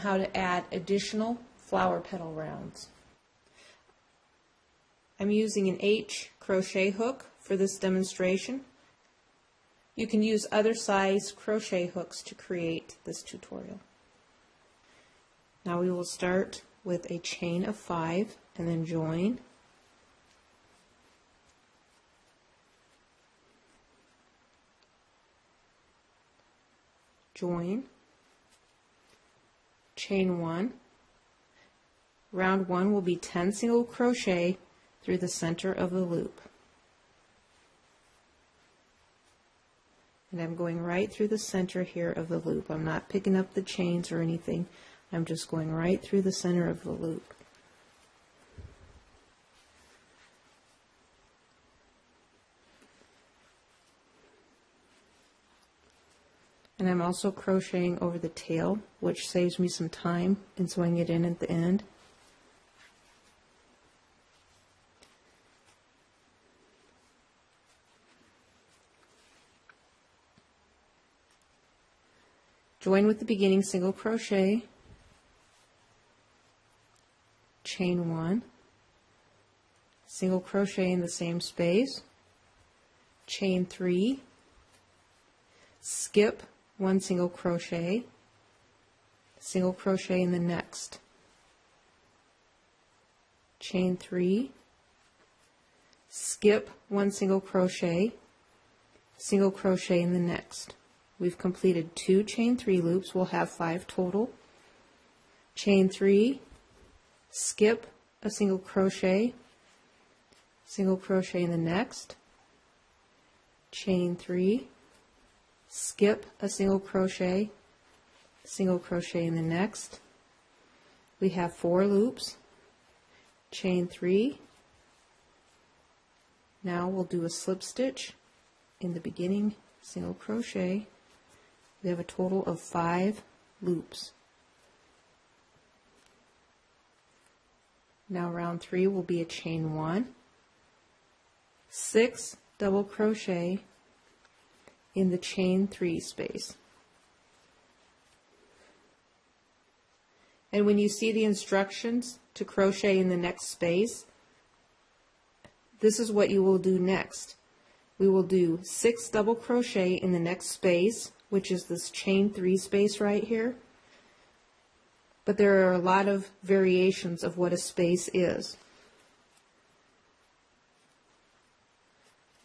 how to add additional flower petal rounds. I'm using an H crochet hook for this demonstration. You can use other size crochet hooks to create this tutorial. Now we will start with a chain of 5 and then join, join, chain 1. Round 1 will be 10 single crochet through the center of the loop. And I'm going right through the center here of the loop. I'm not picking up the chains or anything. I'm just going right through the center of the loop. And I'm also crocheting over the tail, which saves me some time in sewing it in at the end. Join with the beginning single crochet, chain 1, single crochet in the same space, chain 3, skip 1 single crochet, single crochet in the next, chain 3, skip 1 single crochet, single crochet in the next. We've completed 2 chain 3 loops. We'll have 5 total. Chain 3, skip a single crochet in the next, chain 3, skip a single crochet in the next. We have 4 loops, chain 3. Now we'll do a slip stitch in the beginning single crochet. We have a total of 5 loops. Now round 3 will be a chain 1, 6 double crochet in the chain 3 space. And when you see the instructions to crochet in the next space, this is what you will do next. We will do 6 double crochet in the next space, which is this chain 3 space right here. But there are a lot of variations of what a space is.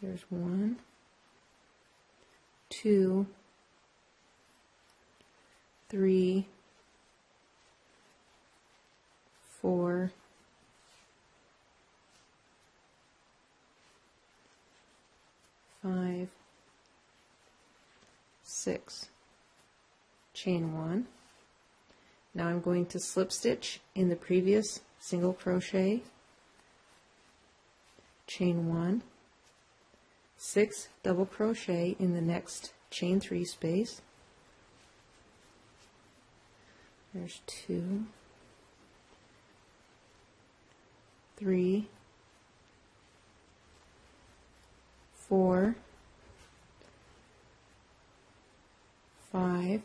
There's 1, 2, 3, 4, 5, 6, chain 1. Now I'm going to slip stitch in the previous single crochet, chain 1, 6 double crochet in the next chain 3 space. There's 2, 3, 4, 5,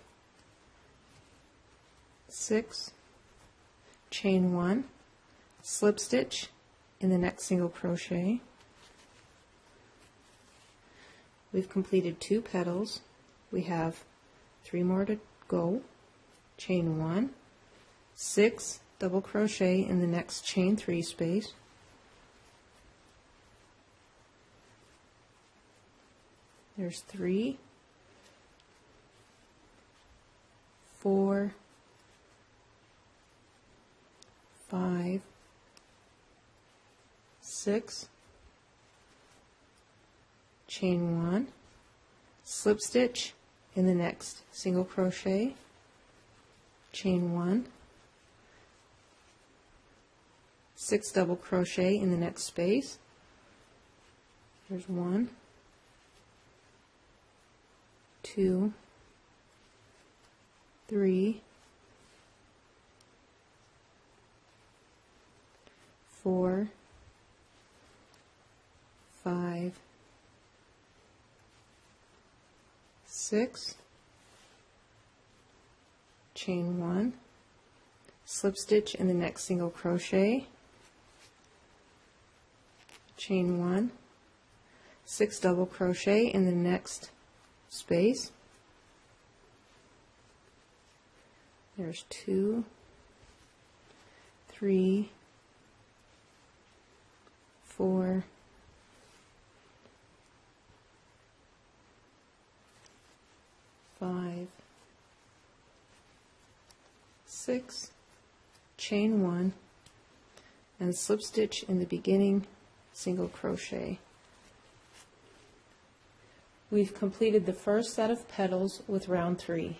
6, chain 1, slip stitch in the next single crochet. We've completed 2 petals. We have 3 more to go. Chain 1, 6 double crochet in the next chain 3 space. There's 3, 4, 5, 6, chain 1, slip stitch in the next single crochet, chain 1, 6 double crochet in the next space. There's 1, 2, 3, 4, 5, 6, chain 1, slip stitch in the next single crochet, chain 1, 6 double crochet in the next space. There's 2, 3, 4, 5, 6, chain 1, and slip stitch in the beginning single crochet. We've completed the first set of petals with round 3.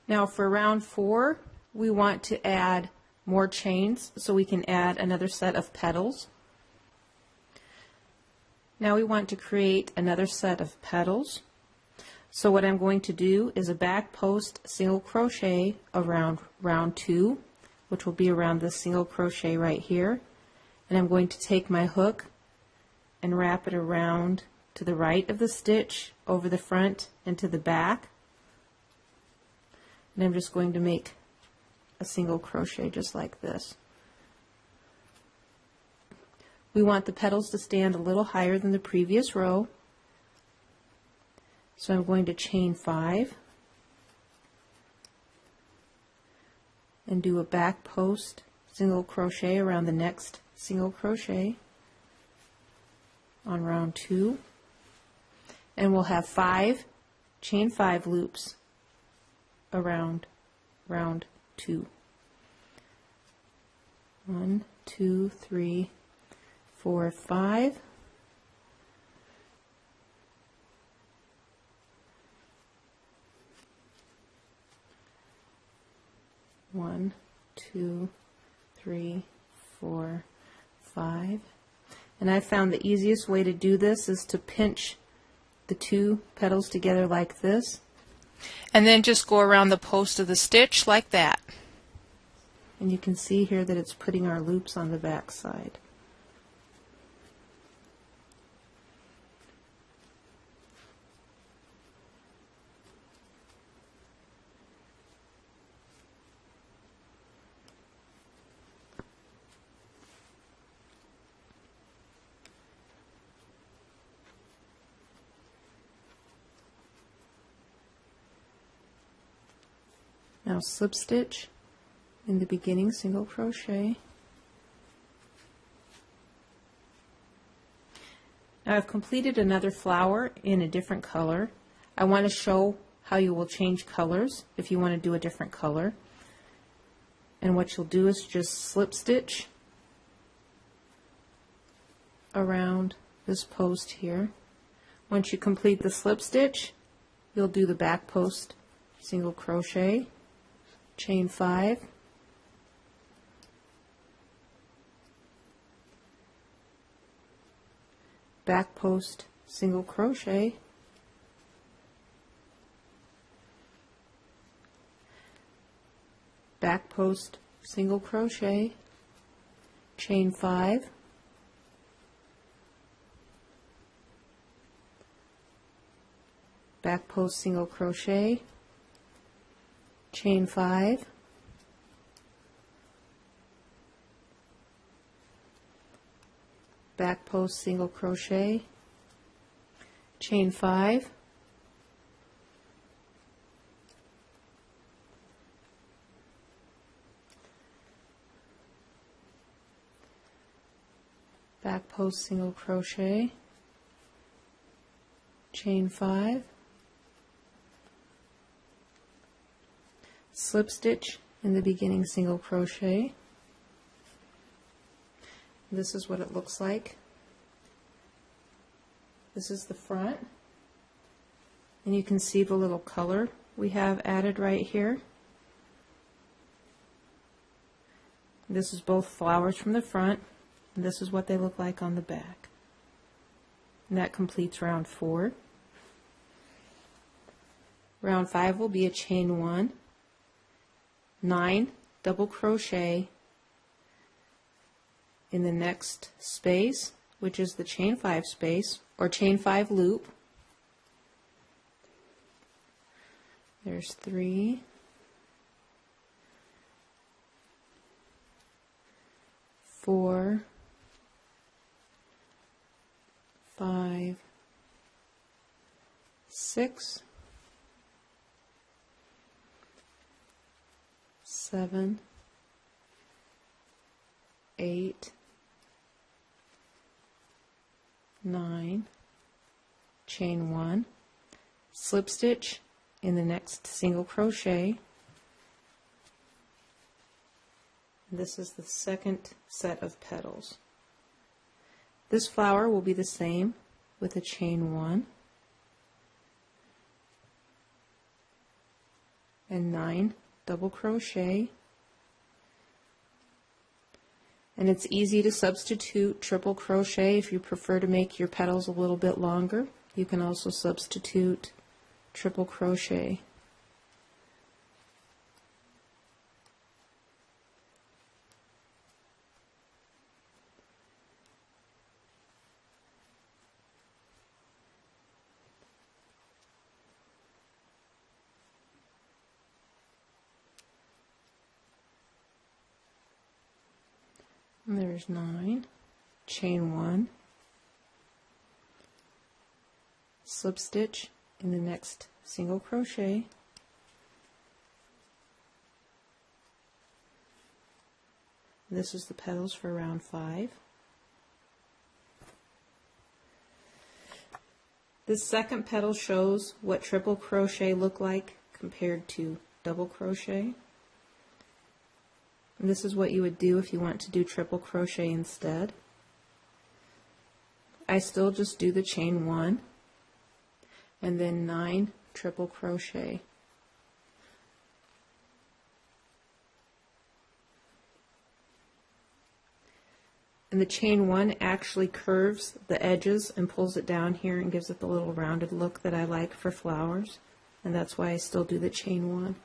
Now for round 4, we want to add more chains, so we can add another set of petals. Now we want to create another set of petals. So what I'm going to do is a back post single crochet around round 2, which will be around this single crochet right here, and I'm going to take my hook and wrap it around to the right of the stitch, over the front and to the back, and I'm just going to make a single crochet just like this. We want the petals to stand a little higher than the previous row, so I'm going to chain 5 and do a back post single crochet around the next single crochet on round 2, and we'll have 5 chain 5 loops around round 2. 1, 2, 3, 4, 5. One, 2, 3, 4, 5. And I found the easiest way to do this is to pinch the 2 petals together like this, and then just go around the post of the stitch like that. And you can see here that it's putting our loops on the back side. Now slip stitch in the beginning single crochet. Now I've completed another flower in a different color. I want to show how you will change colors if you want to do a different color. And what you'll do is just slip stitch around this post here. Once you complete the slip stitch, you'll do the back post single crochet, chain 5, back post single crochet, back post single crochet, chain 5, back post single crochet, chain 5, back post single crochet, chain 5, back post single crochet, chain 5, slip stitch in the beginning single crochet. This is what it looks like. This is the front, and you can see the little color we have added right here. This is both flowers from the front, and this is what they look like on the back. And that completes round 4. Round 5 will be a chain 1, 9 double crochet in the next space, which is the chain 5 space, or chain 5 loop. There's 3, 4, 5, 6, 7, 8, 9, chain 1, slip stitch in the next single crochet. This is the second set of petals. This flower will be the same with a chain 1 and 9 double crochet. And it's easy to substitute triple crochet if you prefer to make your petals a little bit longer. You can also substitute triple crochet. And there's 9, chain 1, slip stitch in the next single crochet, this is the petals for round 5. This second petal shows what triple crochet look like compared to double crochet. And this is what you would do if you want to do triple crochet instead. I still just do the chain 1 and then 9 triple crochet. And the chain 1 actually curves the edges and pulls it down here and gives it the little rounded look that I like for flowers, and that's why I still do the chain 1.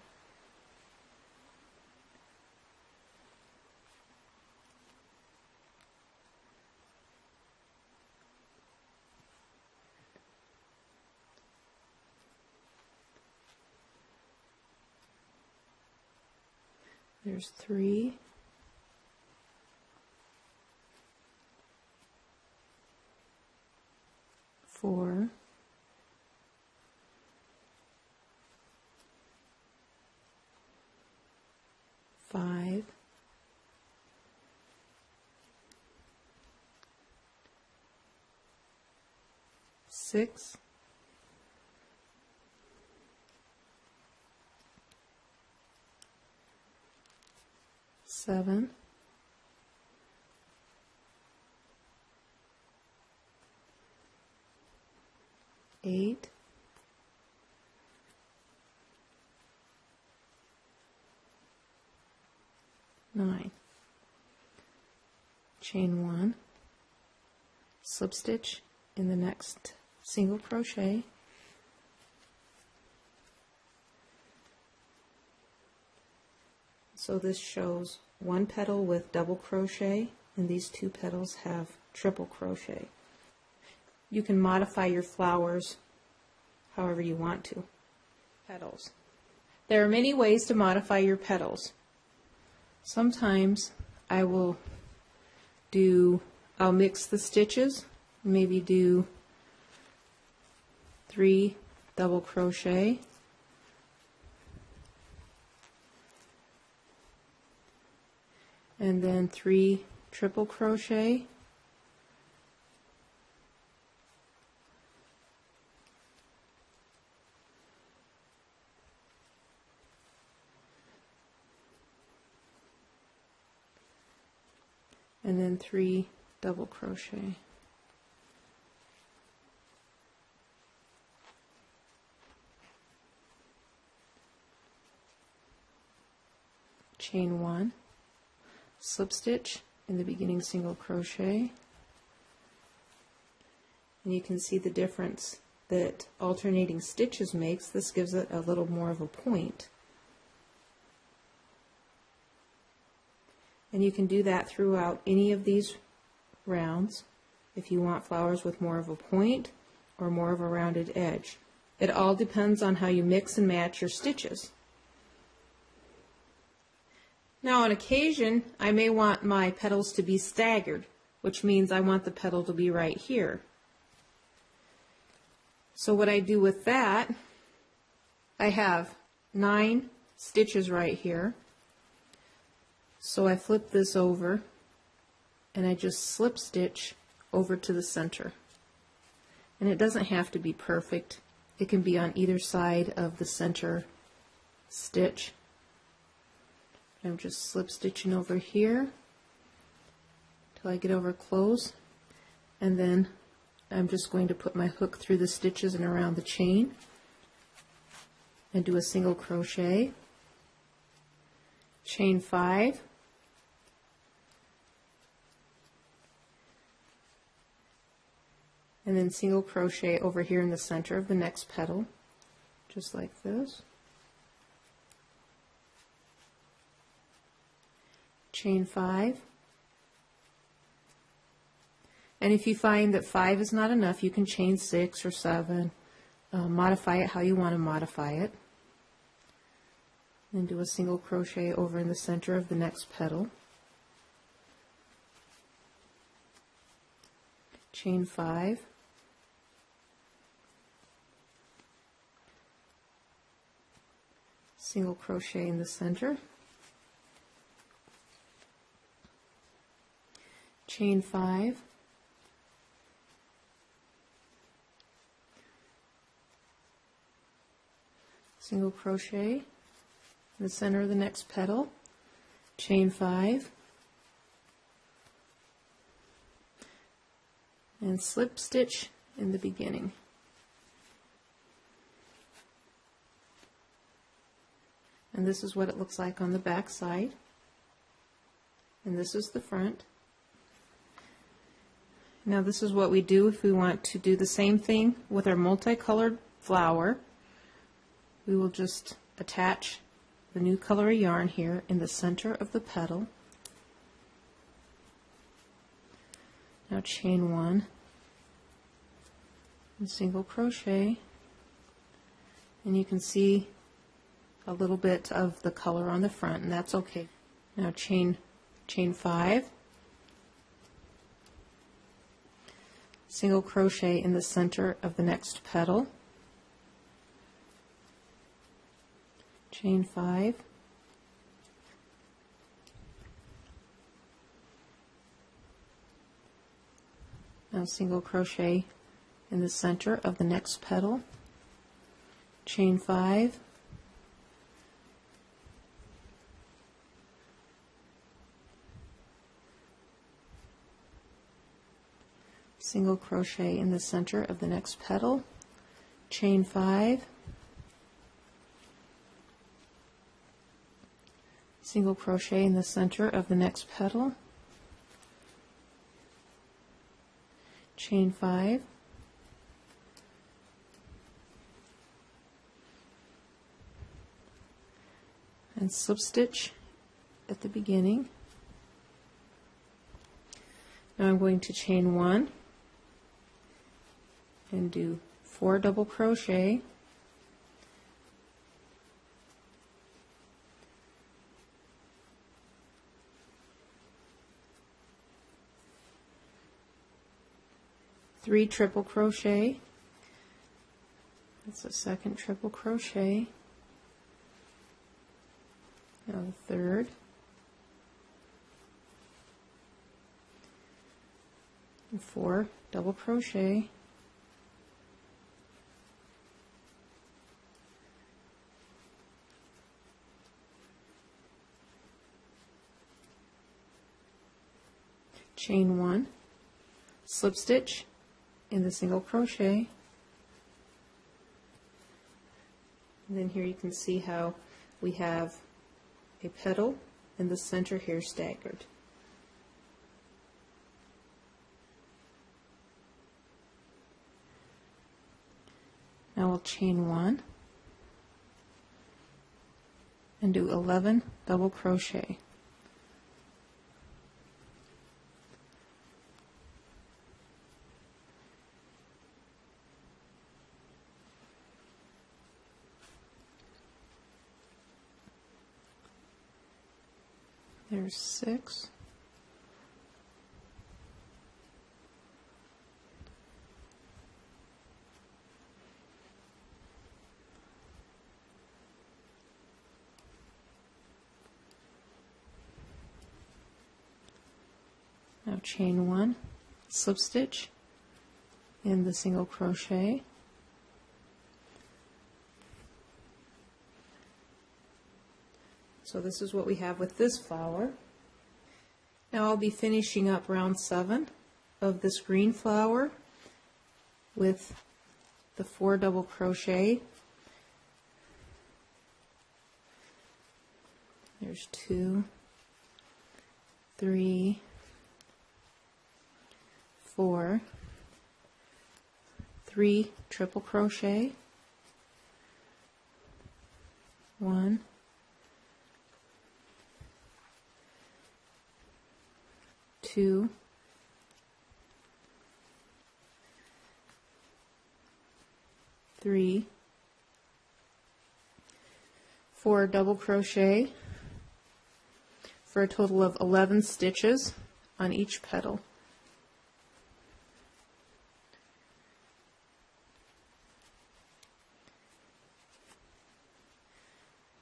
There's 3, 4, 5, 6, 7, 8, 9, chain 1, slip stitch in the next single crochet, so this shows one petal with double crochet and these 2 petals have triple crochet. You can modify your flowers however you want to. Petals. There are many ways to modify your petals. Sometimes I'll mix the stitches, maybe do 3 double crochet, and then 3 triple crochet, and then 3 double crochet. Chain 1, slip stitch in the beginning single crochet, and you can see the difference that alternating stitches makes. This gives it a little more of a point. And you can do that throughout any of these rounds if you want flowers with more of a point or more of a rounded edge. It all depends on how you mix and match your stitches. Now on occasion I may want my petals to be staggered, which means I want the petal to be right here. So what I do with that, I have 9 stitches right here. So I flip this over and I just slip stitch over to the center. And it doesn't have to be perfect. It can be on either side of the center stitch. I'm just slip stitching over here till I get over close, and then I'm just going to put my hook through the stitches and around the chain and do a single crochet, chain 5, and then single crochet over here in the center of the next petal, just like this. Chain 5. And if you find that 5 is not enough, you can chain 6 or 7. Modify it how you want to modify it. Then do a single crochet over in the center of the next petal. Chain 5. Single crochet in the center. Chain 5. Single crochet in the center of the next petal, chain 5, and slip stitch in the beginning. And this is what it looks like on the back side, and this is the front. Now this is what we do if we want to do the same thing with our multicolored flower. We will just attach the new color of yarn here in the center of the petal. Now chain 1 and single crochet, and you can see a little bit of the color on the front, and that's okay. Now chain 5, single crochet in the center of the next petal, chain 5, now single crochet in the center of the next petal, chain 5, single crochet in the center of the next petal, chain 5, single crochet in the center of the next petal, chain 5, and slip stitch at the beginning. Now I'm going to chain 1 and do 4 double crochet, three triple crochet, that's the second triple crochet, now the third, and 4 double crochet, chain 1, slip stitch in the single crochet, and then here you can see how we have a petal in the center here staggered. Now we'll chain 1 and do 11 double crochet. There's 6. Now chain 1, slip stitch in the single crochet, so this is what we have with this flower. Now I'll be finishing up round 7 of this green flower with the 4 double crochet. There's 2, 3, 4, 3 triple crochet, 1, 2, 3, 4 double crochet for a total of 11 stitches on each petal.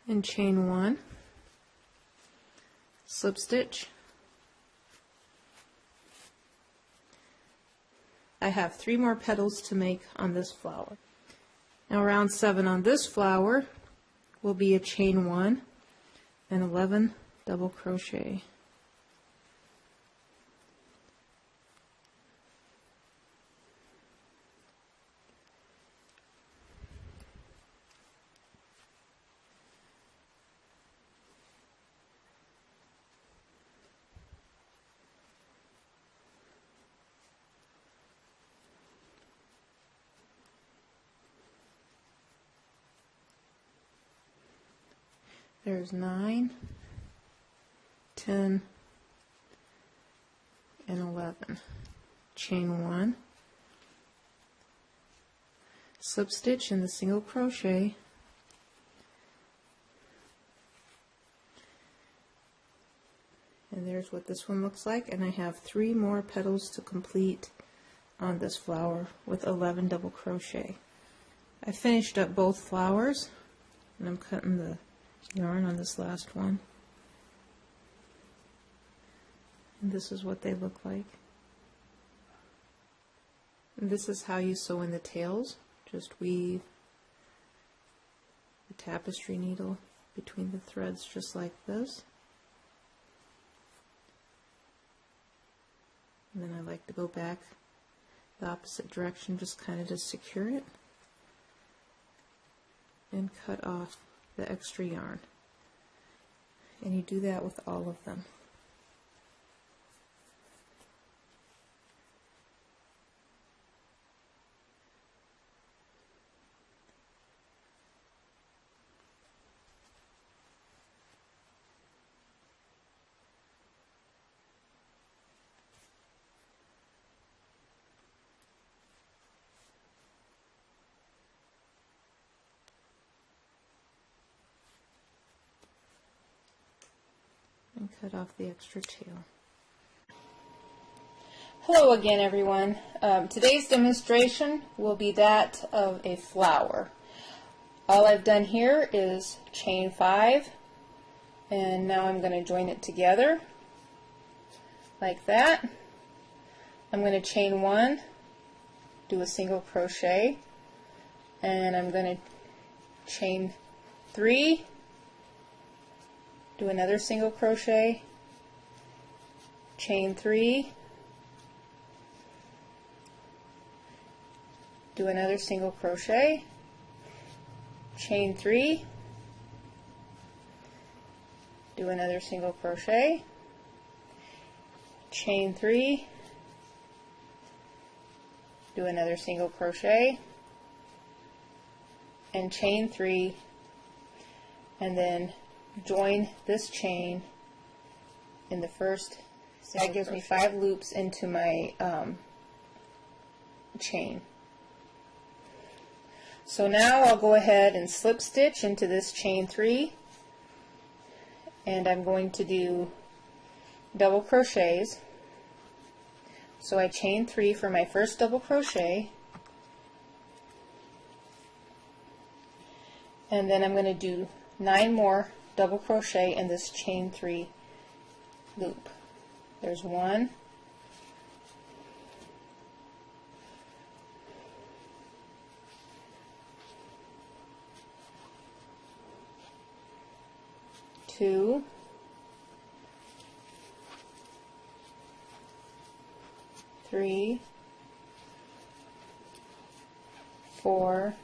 And chain 1, slip stitch. I have 3 more petals to make on this flower. Now round 7 on this flower will be a chain 1 and 11 double crochet. There's 9, 10, and 11. Chain 1, slip stitch in the single crochet, and there's what this one looks like, and I have 3 more petals to complete on this flower with 11 double crochet. I finished up both flowers, and I'm cutting the yarn on this last one. And this is what they look like. And this is how you sew in the tails. Just weave the tapestry needle between the threads just like this. And then I like to go back the opposite direction just kind of to secure it and cut off the extra yarn. And you do that with all of them. And cut off the extra tail. Hello again, everyone. Today's demonstration will be that of a flower. All I've done here is chain 5, and now I'm going to join it together like that. I'm going to chain 1, do a single crochet, and I'm going to chain 3, do another single crochet, chain 3, do another single crochet, chain 3, do another single crochet, chain 3, do another single crochet, and chain 3, and then join this chain in the first. That gives me 5 loops into my chain. So now I'll go ahead and slip stitch into this chain 3, and I'm going to do double crochets. So I chain 3 for my first double crochet, and then I'm going to do 9 more double crochet in this chain 3 loop. There's 1, 2, 3, 4,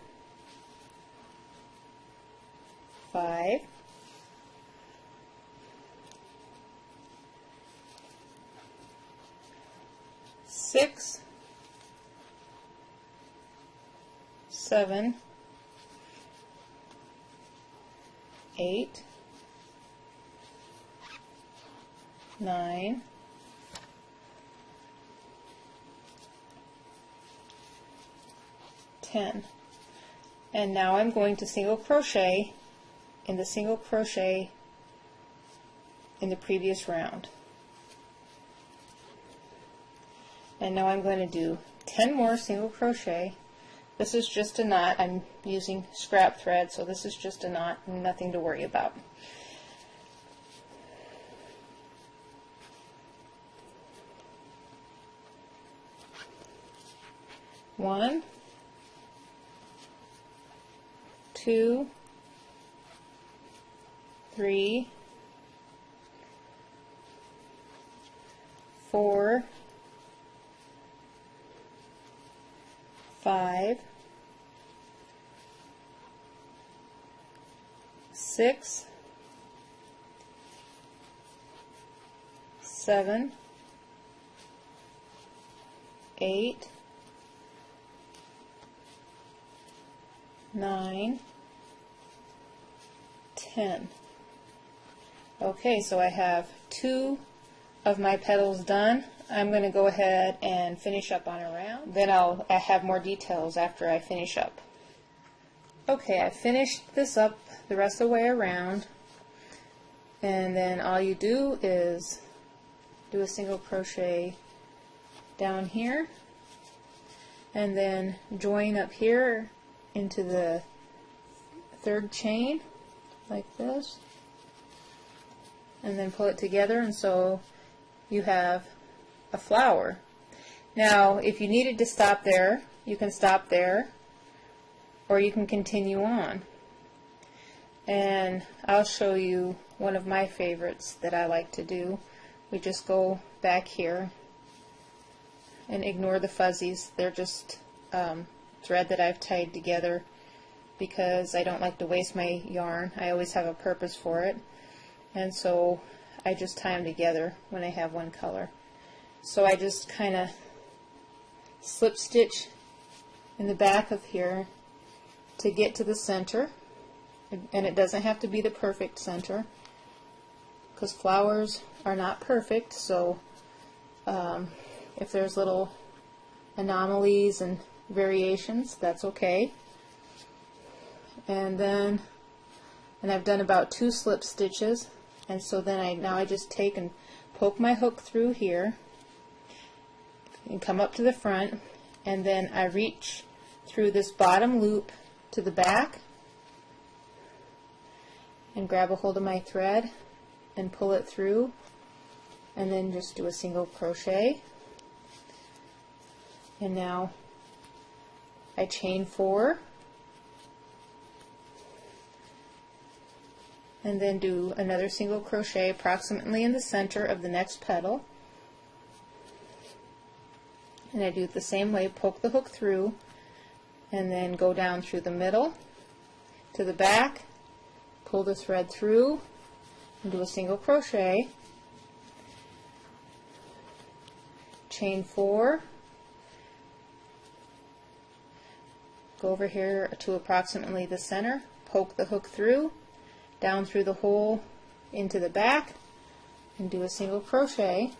5, 6, 7, 8, 9, 10. And now I'm going to single crochet in the single crochet in the previous round. And now I'm going to do 10 more single crochet. This is just a knot. I'm using scrap thread, so this is just a knot, nothing to worry about. One, 2, 3, 4, 5, 6, 7, 8, 9, 10. Okay, so I have 2 of my petals done. I'm going to go ahead and finish up on a round. Then I have more details after I finish up. Okay, I finished this up the rest of the way around, and then all you do is do a single crochet down here, and then join up here into the third chain like this, and then pull it together, and so you have a flower. Now if you needed to stop there, you can stop there, or you can continue on. And I'll show you one of my favorites that I like to do. We just go back here and ignore the fuzzies. They're just thread that I've tied together because I don't like to waste my yarn. I always have a purpose for it, and so I just tie them together when I have one color. So I just kind of slip stitch in the back of here to get to the center, and it doesn't have to be the perfect center because flowers are not perfect, so if there's little anomalies and variations, that's okay. And then I've done about 2 slip stitches, and so then now I just take and poke my hook through here and come up to the front, and then I reach through this bottom loop to the back and grab a hold of my thread and pull it through, and then just do a single crochet. And now I chain 4 and then do another single crochet approximately in the center of the next petal, and I do it the same way, poke the hook through and then go down through the middle to the back, pull the thread through and do a single crochet, chain 4, go over here to approximately the center, poke the hook through, down through the hole into the back, and do a single crochet.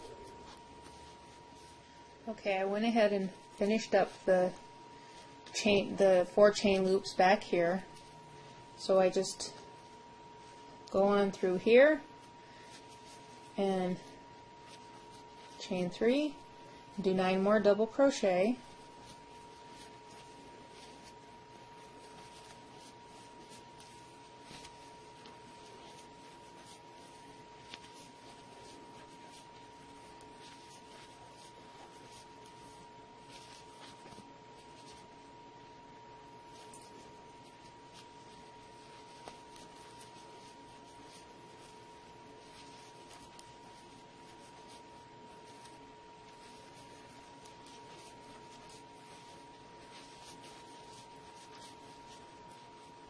Okay, I went ahead and finished up the 4 chain loops back here, so I just go on through here and chain 3, do 9 more double crochet.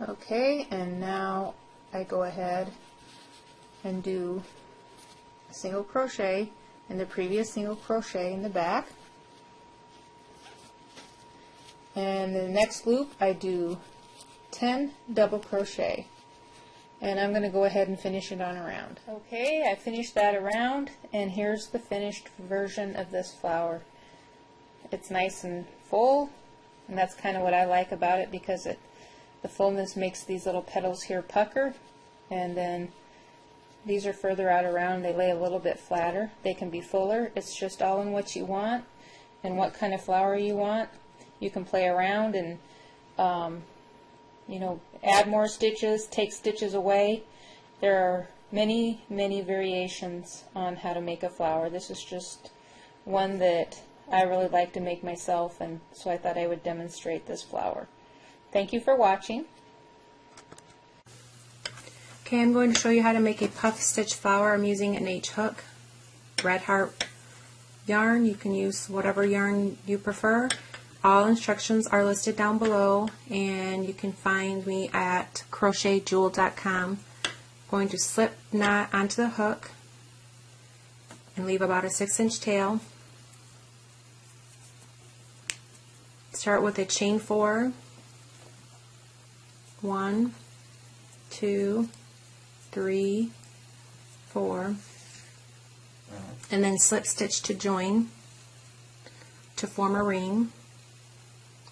Okay, and now I go ahead and do a single crochet in the previous single crochet in the back, and the next loop I do 10 double crochet, and I'm going to go ahead and finish it on around. Okay, I finished that around, and here's the finished version of this flower. It's nice and full, and that's kind of what I like about it, because the fullness makes these little petals here pucker, and then these are further out around. They lay a little bit flatter. They can be fuller. It's just all in what you want and what kind of flower you want. You can play around and you know, add more stitches, take stitches away. There are many variations on how to make a flower. This is just one that I really like to make myself, and so I thought I would demonstrate this flower. Thank you for watching. Okay, I'm going to show you how to make a puff stitch flower. I'm using an H hook, Red Heart yarn. You can use whatever yarn you prefer. All instructions are listed down below, and you can find me at crochetjewel.com. I'm going to slip knot onto the hook and leave about a 6-inch tail. Start with a chain 4. 1, 2, 3, 4, and then slip stitch to join to form a ring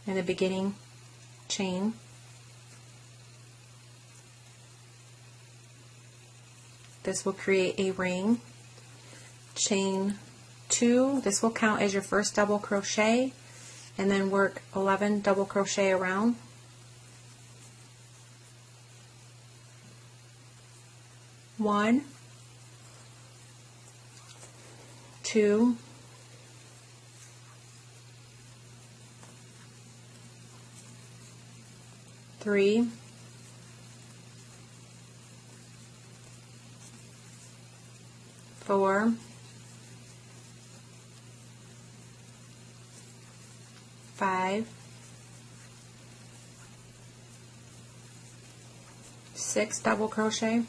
in the beginning chain. This will create a ring. Chain 2, this will count as your first double crochet, and then work 11 double crochet around. 1, 2, 3, 4, 5, 6 double crochet,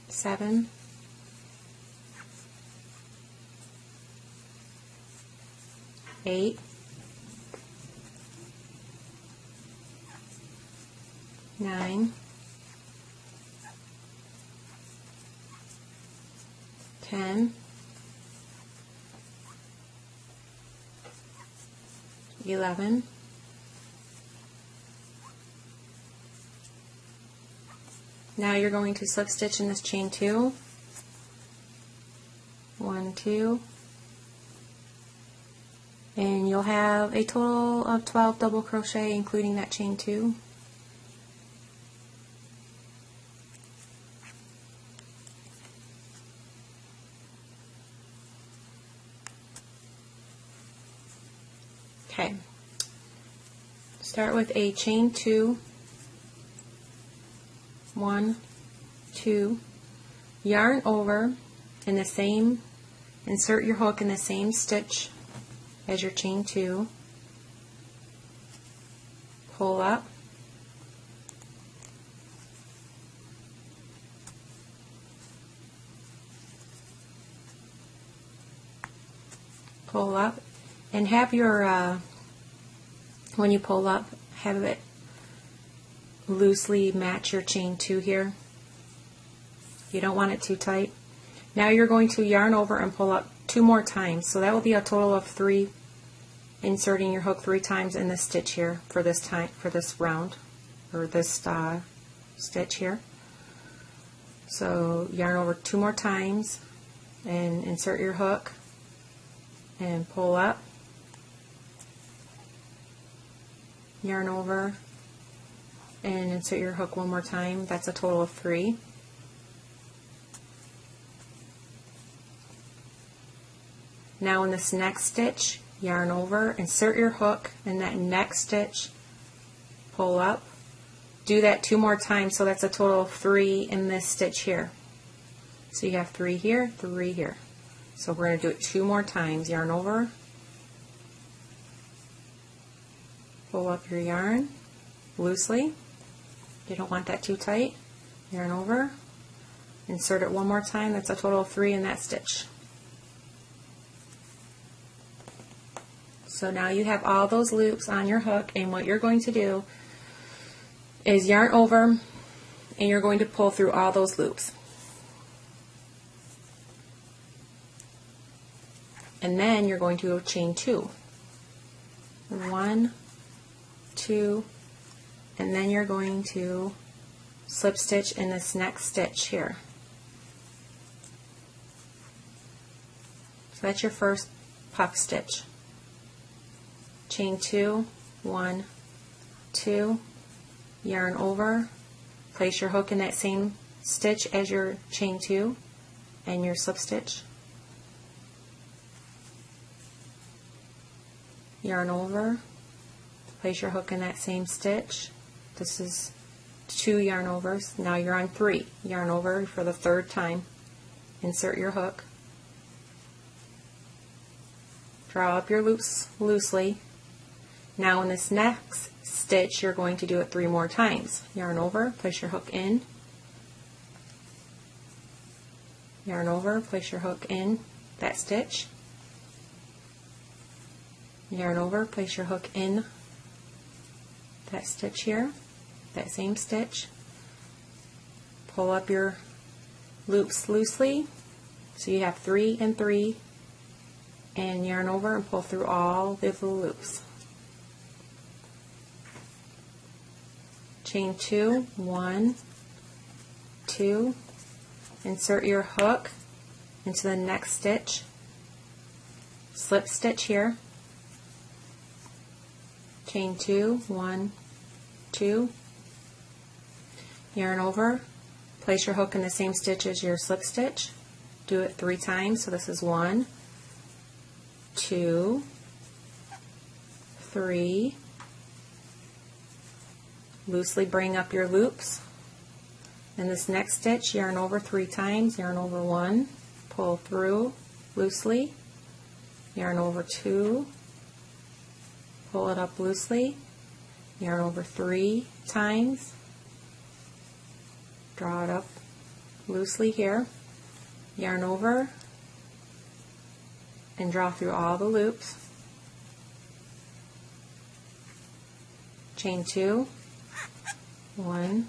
7, 8, 9, 10, 11, 12. Now you're going to slip stitch in this chain 2. 1, 2, and you'll have a total of 12 double crochet, including that chain 2. Okay, start with a chain 2, 1, 2, yarn over in the same, insert your hook in the same stitch as your chain 2, pull up, pull up, and have your, when you pull up, have it loosely match your chain 2 here. You don't want it too tight. Now you're going to yarn over and pull up 2 more times, so that will be a total of 3, inserting your hook 3 times in this stitch here for this time, for this round, or this stitch here. So yarn over 2 more times and insert your hook and pull up, yarn over and insert your hook 1 more time. That's a total of 3. Now in this next stitch, yarn over, insert your hook in that next stitch, pull up, do that 2 more times, so that's a total of 3 in this stitch here. So you have 3 here, 3 here. So we're going to do it 2 more times. Yarn over, pull up your yarn loosely. You don't want that too tight. Yarn over, insert it 1 more time. That's a total of 3 in that stitch. So now you have all those loops on your hook, and what you're going to do is yarn over and you're going to pull through all those loops. And then you're going to chain 2. 1, 2, and then you're going to slip stitch in this next stitch here. So that's your first puff stitch. Chain 2, 1, 2, yarn over, place your hook in that same stitch as your chain 2 and your slip stitch. Yarn over, place your hook in that same stitch. This is 2 yarn overs. Now you're on 3. Yarn over for the 3rd time. Insert your hook. Draw up your loops loosely. Now in this next stitch, you're going to do it 3 more times. Yarn over, place your hook in. Yarn over, place your hook in that stitch. Yarn over, place your hook in that stitch here, that same stitch. Pull up your loops loosely, so you have 3 and 3, and yarn over and pull through all the little loops. Chain 2, 1, 2, insert your hook into the next stitch, slip stitch here, chain 2, 1, 2, yarn over, place your hook in the same stitch as your slip stitch, do it 3 times, so this is 1, 2, 3, loosely bring up your loops. In this next stitch, yarn over 3 times, yarn over 1, pull through loosely, yarn over 2, pull it up loosely, yarn over 3 times, draw it up loosely here, yarn over, and draw through all the loops, chain 2, 1,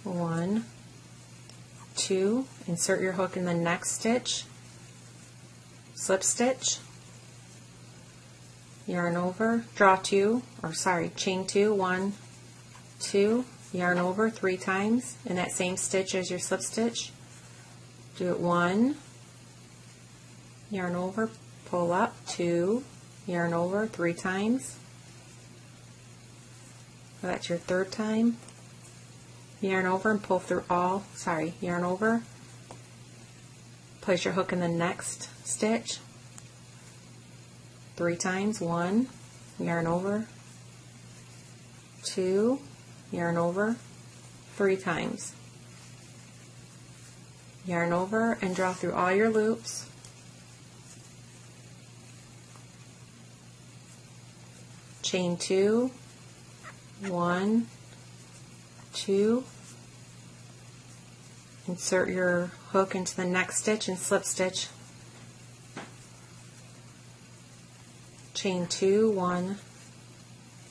1, 2, insert your hook in the next stitch, slip stitch, yarn over, draw 2, or sorry, chain 2, 1, 2, yarn over 3 times in that same stitch as your slip stitch, do it 1, yarn over, pull up, 2, yarn over 3 times, so that's your 3rd time, yarn over and pull through all, yarn over, place your hook in the next stitch 3 times, 1, yarn over, 2, yarn over 3 times, yarn over and draw through all your loops, chain 2, 1, 2, insert your hook into the next stitch and slip stitch, chain 2, 1,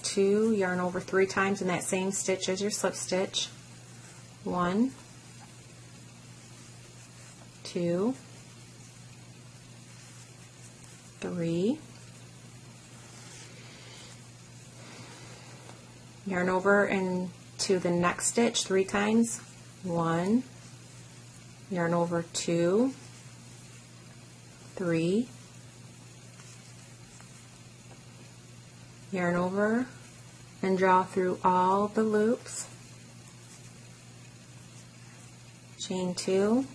2, yarn over 3 times in that same stitch as your slip stitch, 1, 2, 3, yarn over into the next stitch 3 times, 1, yarn over 2, 3, yarn over and draw through all the loops, chain 2,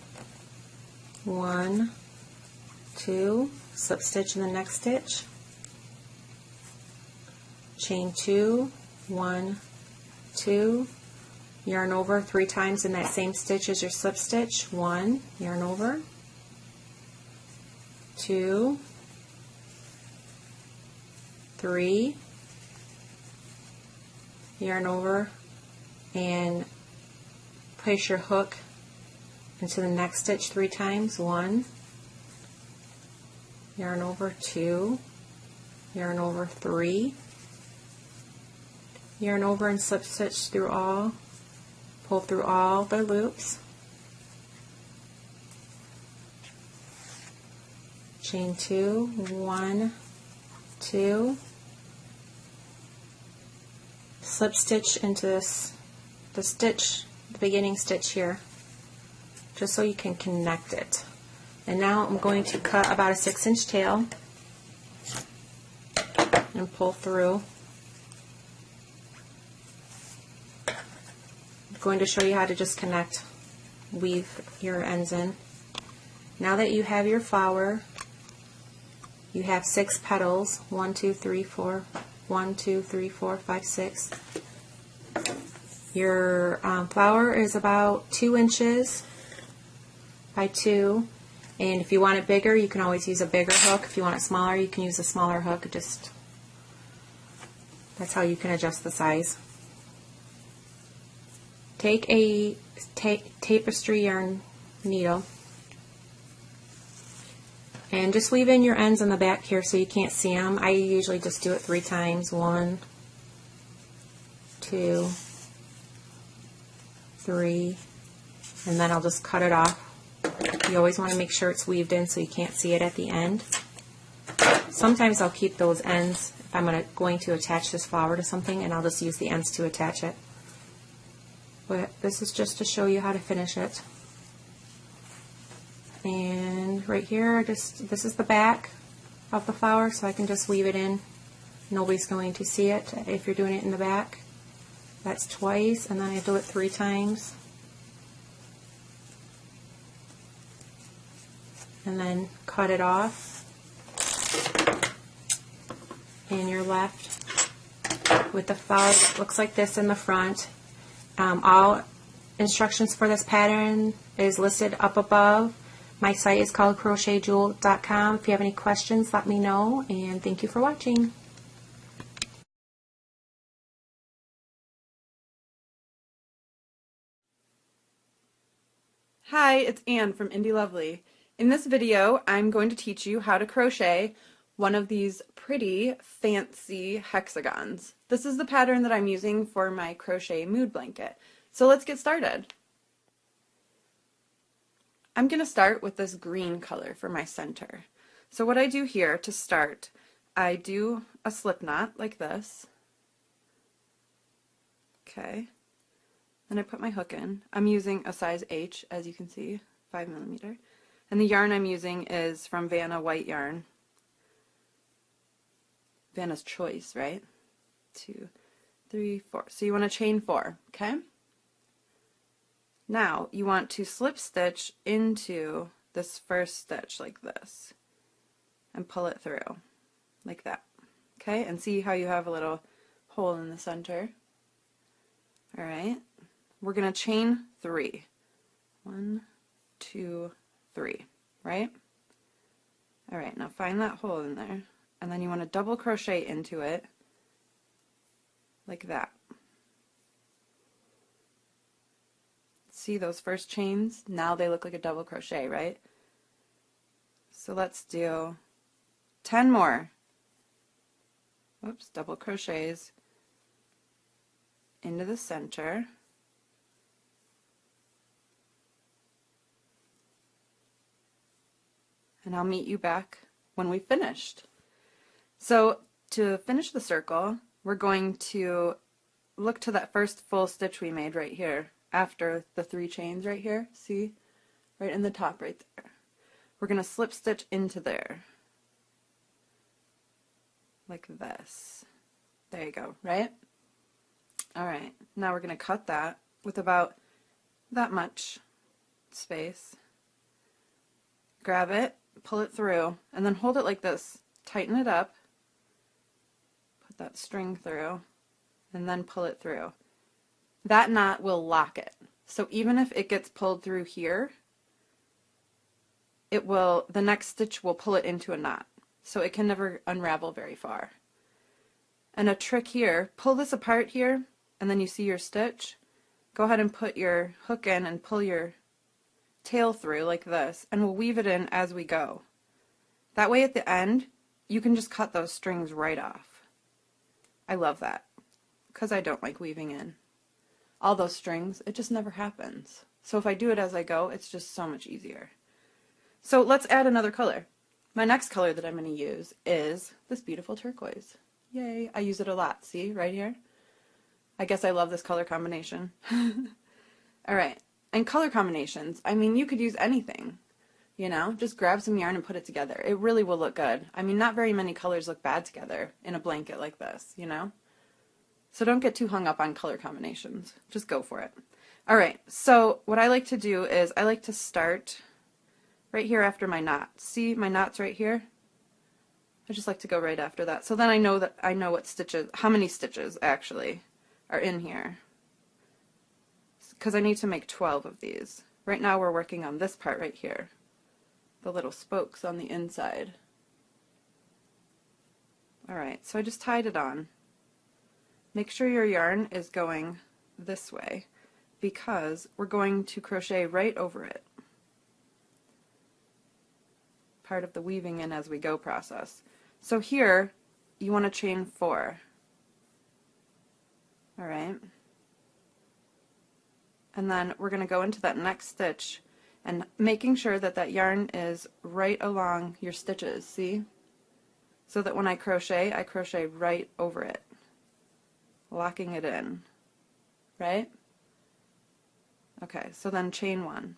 1, 2, slip stitch in the next stitch, chain 2, 1, 2, yarn over 3 times in that same stitch as your slip stitch, 1, yarn over, 2, 3, yarn over, and place your hook into the next stitch 3 times, 1, yarn over, 2, yarn over, 3, yarn over and slip stitch through all, pull through all the loops, chain 2, 1, 2, slip stitch into the beginning stitch here, just so you can connect it. And now I'm going to cut about a 6-inch tail and pull through. I'm going to show you how to just connect, weave your ends in. Now that you have your flower, you have 6 petals, 1, 2, 3, 4, 1, 2, 3, 4, 5, 6. Your flower is about 2 inches by 2, and if you want it bigger, you can always use a bigger hook. If you want it smaller, you can use a smaller hook. That's how you can adjust the size. Take a tapestry yarn needle and just weave in your ends on the back here so you can't see them. I usually just do it 3 times. 1, 2, 3, and then I'll just cut it off. You always want to make sure it's weaved in so you can't see it at the end. Sometimes I'll keep those ends if I'm going to attach this flower to something, and I'll just use the ends to attach it. But this is just to show you how to finish it. And right here, this is the back of the flower, so I can just weave it in. Nobody's going to see it if you're doing it in the back. That's twice, and then I do it 3 times. And then cut it off. And you're left with the flower that looks like this in the front. All instructions for this pattern is listed up above. My site is called crochetjewel.com. If you have any questions, let me know, and thank you for watching. Hi, it's Anne from Indie Lovely. In this video, I'm going to teach you how to crochet one of these pretty fancy hexagons. This is the pattern that I'm using for my crochet mood blanket. So let's get started. I'm going to start with this green color for my center. So what I do here to start, I do a slip knot like this. Okay. Then I put my hook in. I'm using a size H, as you can see, 5mm. And the yarn I'm using is from Vanna White Yarn. Vanna's Choice, right? 2, 3, 4. So you want to chain 4, okay? Now you want to slip stitch into this first stitch like this and pull it through like that, okay? And see how you have a little hole in the center. All right, we're going to chain 3. 1, 2, 3, right? All right, now find that hole in there, and then you want to double crochet into it like that. See those first chains? Now they look like a double crochet, right? So let's do 10 more. Oops, double crochets into the center. And I'll meet you back when we've finished. So to finish the circle, we're going to look to that first full stitch we made right here after the 3 chains right here. See? Right in the top right there. We're going to slip stitch into there. Like this. There you go, right? Alright, now we're going to cut that with about that much space. Grab it, pull it through, and then hold it like this. Tighten it up, put that string through, and then pull it through. That knot will lock it. So even if it gets pulled through here, it will, the next stitch will pull it into a knot. So it can never unravel very far. And a trick here, pull this apart here, and then you see your stitch. Go ahead and put your hook in and pull your tail through like this, and we'll weave it in as we go. That way at the end, you can just cut those strings right off. I love that, because I don't like weaving in all those strings. It just never happens. So if I do it as I go, it's just so much easier. So let's add another color. My next color that I'm going to use is this beautiful turquoise. Yay, I use it a lot. See, right here? I guess I love this color combination. Alright, and color combinations, I mean, you could use anything. You know, just grab some yarn and put it together. It really will look good. I mean, not very many colors look bad together in a blanket like this, you know? So don't get too hung up on color combinations. Just go for it. Alright, so what I like to do is I like to start right here after my knot. See, my knot's right here? I just like to go right after that. So then I know what stitches, how many stitches actually are in here. Because I need to make 12 of these. Right now we're working on this part right here. The little spokes on the inside. Alright, so I just tied it on. Make sure your yarn is going this way because we're going to crochet right over it. Part of the weaving in as we go process. So here you want to chain 4. Alright. And then we're going to go into that next stitch and making sure that that yarn is right along your stitches, see? So that when I crochet right over it, locking it in, right? Okay, so then chain 1.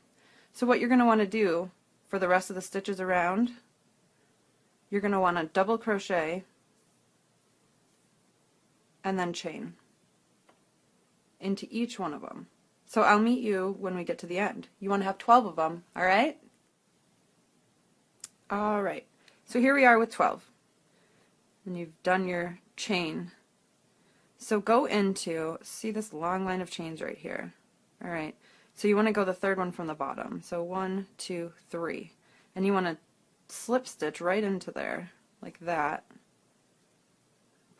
So what you're going to want to do for the rest of the stitches around, you're going to want to double crochet and then chain into each one of them. So I'll meet you when we get to the end. You want to have 12 of them, alright? Alright, so here we are with 12. And you've done your chain. So go into, see this long line of chains right here. Alright, so you want to go the third one from the bottom. So 1, 2, 3. And you want to slip stitch right into there, like that.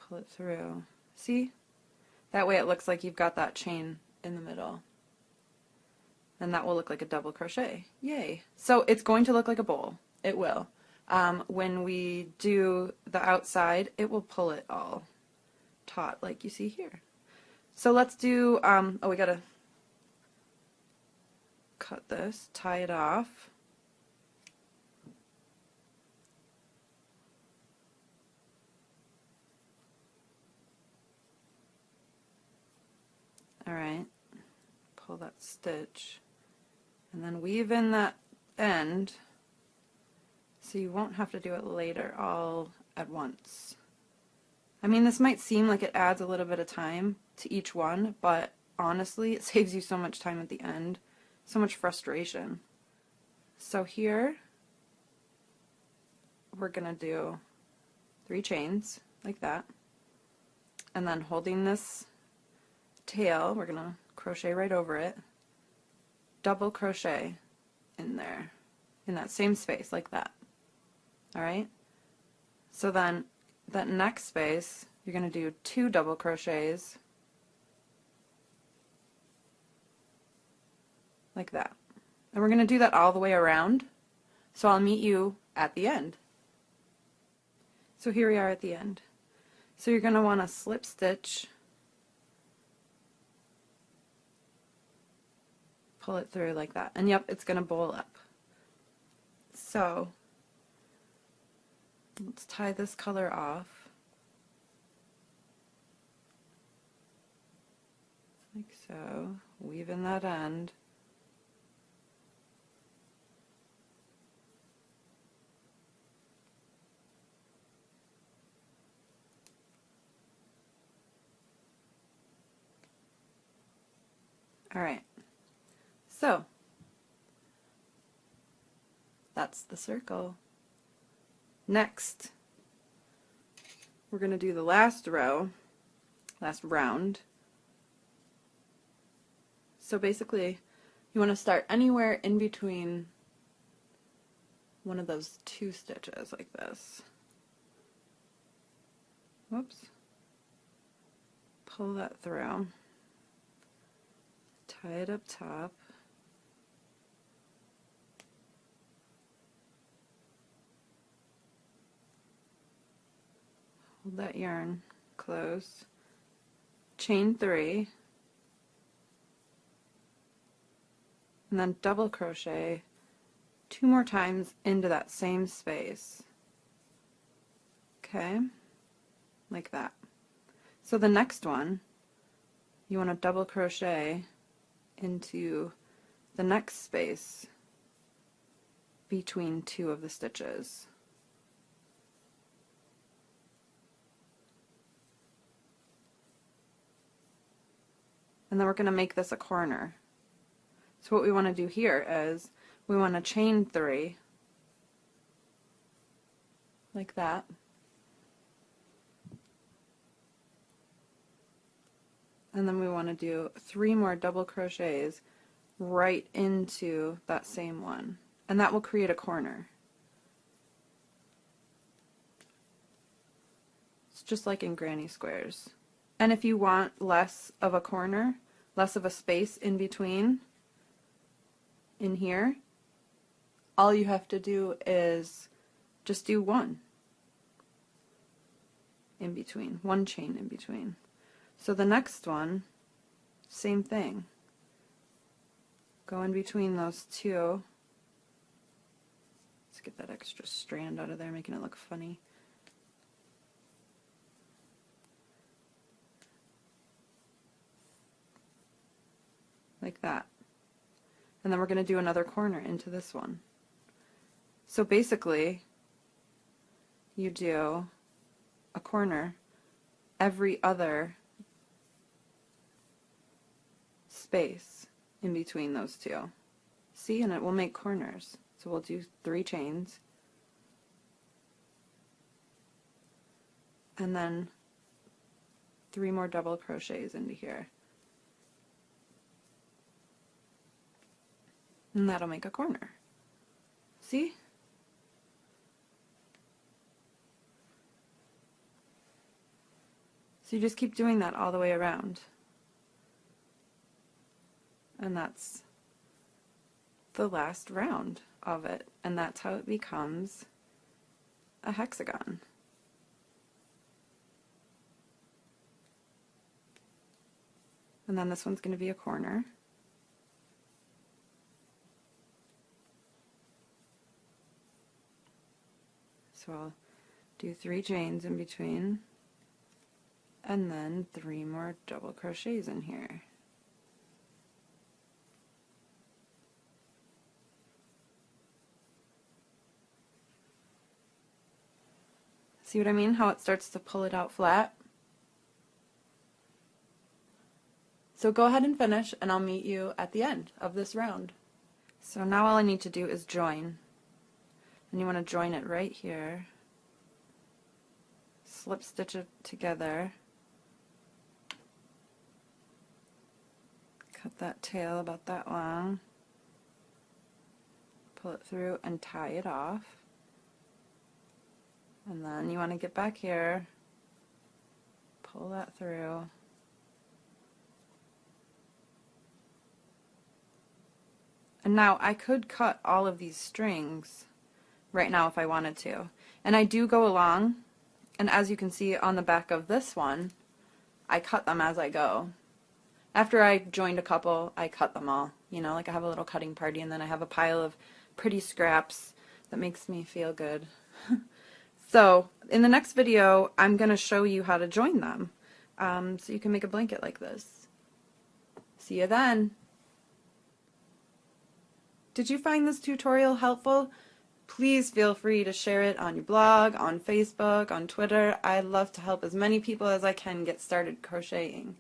Pull it through. See? That way it looks like you've got that chain in the middle. And that will look like a double crochet. Yay! So it's going to look like a bowl. It will. When we do the outside, it will pull it all taut like you see here. So let's do, oh, we gotta cut this, tie it off. Alright, pull that stitch and then weave in that end so you won't have to do it later all at once. I mean, this might seem like it adds a little bit of time to each one, but honestly it saves you so much time at the end, so much frustration. So here we're gonna do 3 chains like that, and then holding this tail, we're gonna crochet right over it, double crochet in there, in that same space like that. Alright? So then that next space, you're gonna do 2 double crochets like that. And we're gonna do that all the way around, so I'll meet you at the end. So here we are at the end. So you're gonna want to slip stitch, pull it through like that, and yep, it's going to bowl up. So let's tie this color off. like so, weave in that end. Alright, so that's the circle. Next, we're going to do the last row, last round. So basically, you want to start anywhere in between one of those two stitches like this. Whoops. Pull that through. Tie it up top. Hold that yarn close. Chain 3. And then double crochet 2 more times into that same space. Okay? Like that. So the next one, you want to double crochet into the next space between 2 of the stitches. And then we're going to make this a corner. So what we want to do here is we want to chain 3 like that. And then we want to do 3 more double crochets right into that same one. And that will create a corner. It's just like in granny squares. And if you want less of a corner, less of a space in between, in here, all you have to do is just do 1 in between, 1 chain in between. So the next one, same thing. Go in between those 2. Let's get that extra strand out of there, making it look funny. Like that. And then we're going to do another corner into this one. So basically, you do a corner every other space in between those 2. See, and it will make corners. So we'll do 3 chains. And then 3 more double crochets into here. And that'll make a corner. See? So you just keep doing that all the way around. And that's the last round of it. And that's how it becomes a hexagon. And then this one's going to be a corner. So I'll do 3 chains in between, and then 3 more double crochets in here. See what I mean? How it starts to pull it out flat? So go ahead and finish, and I'll meet you at the end of this round. So now all I need to do is join. And you want to join it right here. Slip stitch it together. Cut that tail about that long. Pull it through and tie it off. And then you want to get back here. Pull that through. And now I could cut all of these strings right now if I wanted to. And I do go along, and as you can see on the back of this one, I cut them as I go. After I joined a couple, I cut them all. You know, like I have a little cutting party, and then I have a pile of pretty scraps that makes me feel good. So in the next video, I'm going to show you how to join them. So you can make a blanket like this. See you then. Did you find this tutorial helpful? Please feel free to share it on your blog, on Facebook, on Twitter. I love to help as many people as I can get started crocheting.